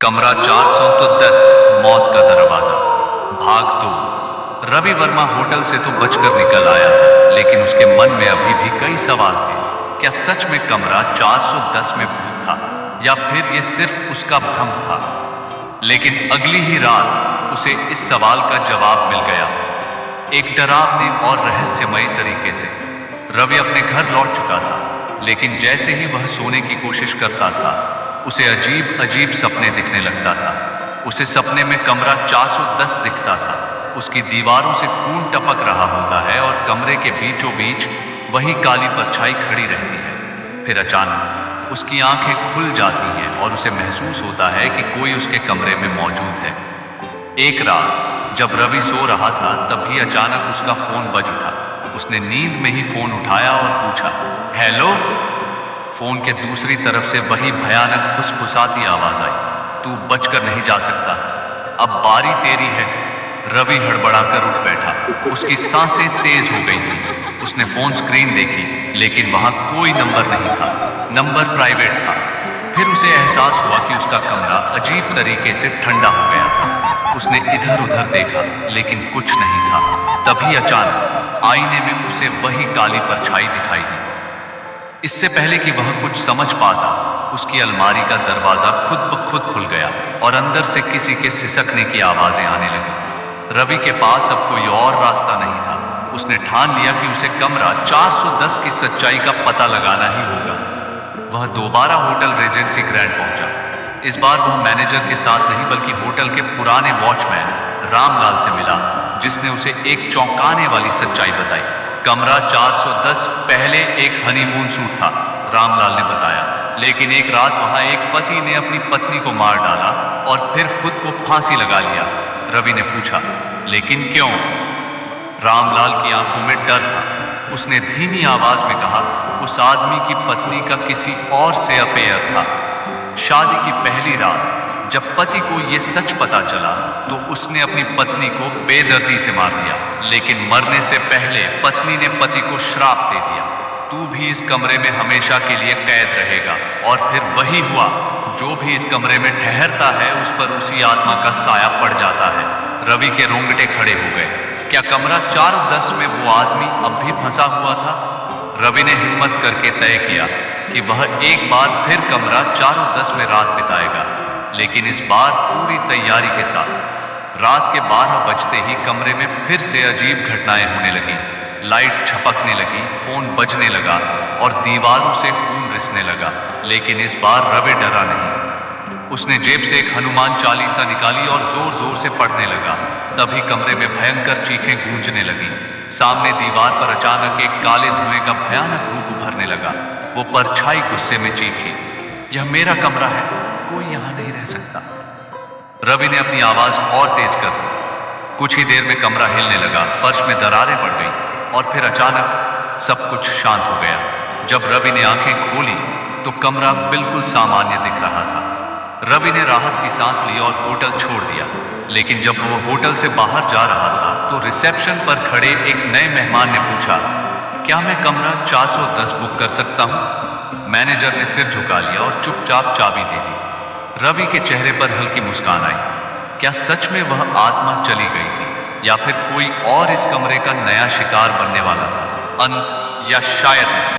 कमरा 410 मौत का दरवाजा भाग 2। रवि वर्मा होटल से तो बचकर निकल आया था, लेकिन उसके मन में अभी भी कई सवाल थे। क्या सच में कमरा 410 में भूत था, या फिर यह सिर्फ उसका भ्रम था? लेकिन अगली ही रात उसे इस सवाल का जवाब मिल गया, एक डरावने और रहस्यमय तरीके से। रवि अपने घर लौट चुका था, लेकिन जैसे ही वह सोने की कोशिश करता था, उसे अजीब अजीब सपने दिखने लगता था। उसे सपने में कमरा 410 दिखता था। उसकी दीवारों से खून टपक रहा होता है और कमरे के बीचों बीच वही काली परछाई खड़ी रहती है। फिर अचानक उसकी आंखें खुल जाती हैं और उसे महसूस होता है कि कोई उसके कमरे में मौजूद है। एक रात जब रवि सो रहा था, तभी अचानक उसका फोन बज उठा। उसने नींद में ही फोन उठाया और पूछा, हेलो। फोन के दूसरी तरफ से वही भयानक फुसफुसाती आवाज आई, तू बचकर नहीं जा सकता, अब बारी तेरी है। रवि हड़बड़ाकर उठ बैठा। उसकी सांसें तेज हो गई थी। उसने फोन स्क्रीन देखी, लेकिन वहां कोई नंबर नहीं था। नंबर प्राइवेट था। फिर उसे एहसास हुआ कि उसका कमरा अजीब तरीके से ठंडा हो गया था। उसने इधर उधर देखा, लेकिन कुछ नहीं था। तभी अचानक आईने में उसे वही काली परछाई दिखाई दी। इससे पहले कि वह कुछ समझ पाता, उसकी अलमारी का दरवाजा खुद ब खुद खुल गया और अंदर से किसी के सिसकने की आवाजें आने लगी। रवि के पास अब कोई और रास्ता नहीं था। उसने ठान लिया कि उसे कमरा 410 की सच्चाई का पता लगाना ही होगा। वह दोबारा होटल रेजेंसी ग्रैंड पहुंचा। इस बार वह मैनेजर के साथ नहीं, बल्कि होटल के पुराने वॉचमैन रामलाल से मिला, जिसने उसे एक चौंकाने वाली सच्चाई बताई। कमरा 410 पहले एक हनीमून सूट था, रामलाल ने बताया, लेकिन एक रात वहां एक पति ने अपनी पत्नी को मार डाला और फिर खुद को फांसी लगा लिया। रवि ने पूछा, लेकिन क्यों? रामलाल की आंखों में डर था। उसने धीमी आवाज में कहा, उस आदमी की पत्नी का किसी और से अफेयर था। शादी की पहली रात जब पति को यह सच पता चला, तो उसने अपनी पत्नी को बेदर्दी से मार दिया, लेकिन मरने से पहले पत्नी ने पति को श्राप दे दिया, तू भी इस कमरे में हमेशा के लिए कैद रहेगा। और फिर वही हुआ। जो भी इस कमरे में ठहरता है, उस पर उसी आत्मा का साया पड़ जाता है। रवि के रोंगटे खड़े हो गए। क्या कमरा 410 में वो आदमी अब भी फंसा हुआ था? रवि ने हिम्मत करके तय किया कि वह एक बार फिर कमरा 410 में रात बिताएगा, लेकिन इस बार पूरी तैयारी के साथ। रात के 12 बजते ही कमरे में फिर से अजीब घटनाएं होने लगी। लाइट छपकने लगी, फोन बजने लगा और दीवारों से खून रिसने लगा। लेकिन इस बार रवि डरा नहीं। उसने जेब से एक हनुमान चालीसा निकाली और जोर जोर से पढ़ने लगा। तभी कमरे में भयंकर चीखें गूंजने लगी। सामने दीवार पर अचानक एक काले धुएं का भयानक रूप उभरने लगा। वो परछाई गुस्से में चीखी, यह मेरा कमरा है, कोई यहां नहीं रह सकता। रवि ने अपनी आवाज और तेज कर दी। कुछ ही देर में कमरा हिलने लगा, फर्श में दरारें पड़ गई और फिर अचानक सब कुछ शांत हो गया। जब रवि ने आंखें खोली, तो कमरा बिल्कुल सामान्य दिख रहा था। रवि ने राहत की सांस ली और होटल छोड़ दिया। लेकिन जब वो होटल से बाहर जा रहा था, तो रिसेप्शन पर खड़े एक नए मेहमान ने पूछा, क्या मैं कमरा 410 बुक कर सकता हूं? मैनेजर ने सिर झुका लिया और चुपचाप चाबी दे दी। रवि के चेहरे पर हल्की मुस्कान आई। क्या सच में वह आत्मा चली गई थी, या फिर कोई और इस कमरे का नया शिकार बनने वाला था? अंत या शायद नहीं।